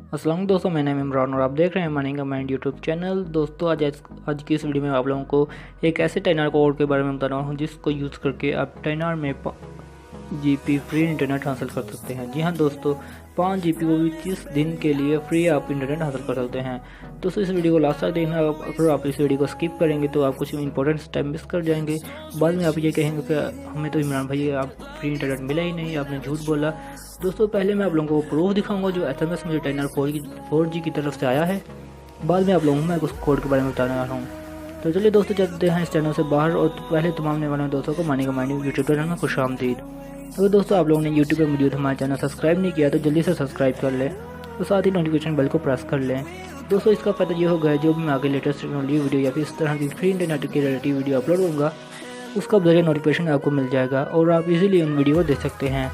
अस्सलाम दोस्तों, मेरा नाम इमरान और आप देख रहे हैं मनी का माइंड यूट्यूब चैनल। दोस्तों आज की इस वीडियो में आप लोगों को एक ऐसे टाइनर कोड के बारे में बता रहा हूँ जिसको यूज़ करके आप टाइनर में जीपी फ्री इंटरनेट हासिल कर सकते हैं। जी हाँ दोस्तों, 5 जीपी को भी 30 दिन के लिए फ्री आप इंटरनेट हासिल कर सकते हैं। दोस्तों इस वीडियो को लास्ट तक देखना। अगर आप इस वीडियो को स्किप करेंगे तो आप कुछ इंपॉर्टेंट स्टेप मिस कर जाएंगे। बाद में आप ये कहेंगे कि हमें तो इमरान भाई आप फ्री इंटरनेट मिला ही नहीं, आपने झूठ बोला। दोस्तों पहले मैं आप लोगों को प्रूफ दिखाऊंगा जो SMS मुझे टाइनर 4G की तरफ से आया है। बाद में आप लोगों को मैं उस कोड के बारे में बताने वाला हूँ। तो चलिए दोस्तों चलते हैं इस चैनल से बाहर। और पहले तमाम आने वाले दोस्तों को मनी का माइंड यूट्यूब चैनल में खुशामदीद। तो दोस्तों आप लोगों ने यूट्यूब पर मौजूद हमारे चैनल सब्सक्राइब नहीं किया तो जल्दी से सब्सक्राइब कर लें और साथ ही नोटिफिकेशन बेल को प्रेस कर लें। दोस्तों इसका फ़ायदा ये होगा जो भी मैं आगे लेटेस्ट टेक्नोलॉजी वीडियो या फिर इस तरह की फ्री इंटरनेट की रिलेटिव वीडियो अपलोड करूँगा उसका बजट नोटिफिकेशन आपको मिल जाएगा और आप इजीली उन वीडियो को देख सकते हैं।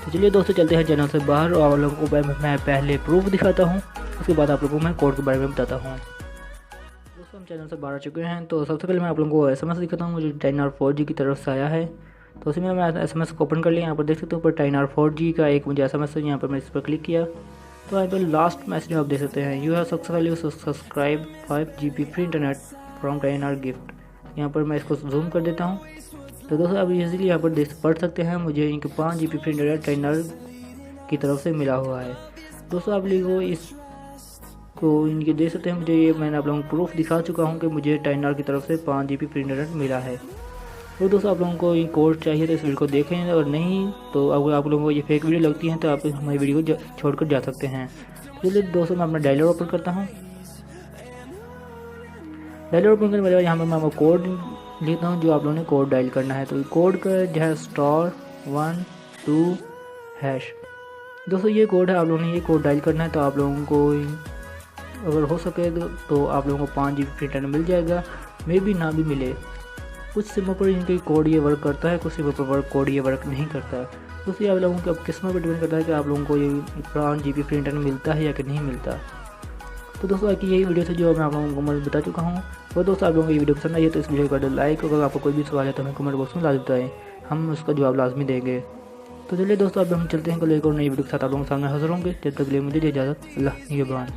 तो चलिए दोस्तों चलते हैं चैनल से बाहर और आप लोगों को मैं पहले प्रूफ दिखाता हूँ, उसके बाद आप लोगों को मैं कोड के बारे में बताता हूँ। दोस्तों हम चैनल से बाहर आ चुके हैं। तो सबसे पहले मैं आप लोगों को SMS दिखाता हूँ जो टाइनर 4G की तरफ से आया है। तो उसी में मैं SMS को ओपन कर लिया। यहाँ पर देख सकते हो ऊपर टाइनर 4G का एक मुझे SMS है। यहाँ पर मैं इस पर क्लिक किया तो यहाँ पर लास्ट मैसेज आप देख सकते हैं, you have successfully subscribe 5 GB free internet from टाइनर गिफ्ट। यहाँ पर मैं इसको जूम कर देता हूँ। तो दोस्तों आप इजीली यहाँ पर पढ़ सकते हैं मुझे इनके 5 GB फ्री इंटरनेट टाइनर की तरफ से मिला हुआ है। दोस्तों आप लोगों को इसको इनके देख सकते हैं, मुझे ये मैंने आप लोगों को प्रूफ दिखा चुका हूँ कि मुझे टाइनर की तरफ से 5 GB फ्री इंटरनेट मिला है। तो दोस्तों आप लोगों को ये कोड चाहिए तो इस वीडियो को देखें, और नहीं तो अगर आप लोगों को ये फेक वीडियो लगती है तो आप हमारी वीडियो को छोड़कर जा सकते हैं। चलिए दोस्तों मैं अपना डायलर ओपन करता हूँ। डायलर ओपन करने के बाद यहाँ पर मैं आपको कोड लिखता हूँ जो आप लोगों ने कोड डायल करना है। तो कोड का जो है *12#। दोस्तों ये कोड है, आप लोगों ने ये कोड डायल करना है। तो आप लोगों को अगर हो सके तो आप लोगों को 5 GB फ्री इंटरनेट मिल जाएगा, मे भी ना भी मिले। कुछ सिमों पर इनके कोड ये वर्क करता है, कुछ सिमों पर कोड ये वर्क नहीं करता। दोस्तों आप लोगों को अब किस्मत पर डिपेंड करता है कि आप लोगों को ये 5 GB फ्री इंटरनेट मिलता है या कि नहीं मिलता। तो दोस्तों आपकी यही वीडियो थी जो मैं आप लोगों को मैं बता चुका हूँ। और दोस्तों आप लोगों को ये वीडियो पसंद आई है तो इस वीडियो को कर दो लाइक। अगर आपको कोई भी सवाल है तो हमें कमेंट बॉक्स में लाजमी बताएं, हम उसका जवाब लाजमी देंगे। तो चलिए दोस्तों अब हम चलते हैं कल एक और नई वीडियो के साथ आप लोगों के सामने हाजिर होंगे। जब तक के लिए मुझे इजाज़त, अल्लाह निगहबान।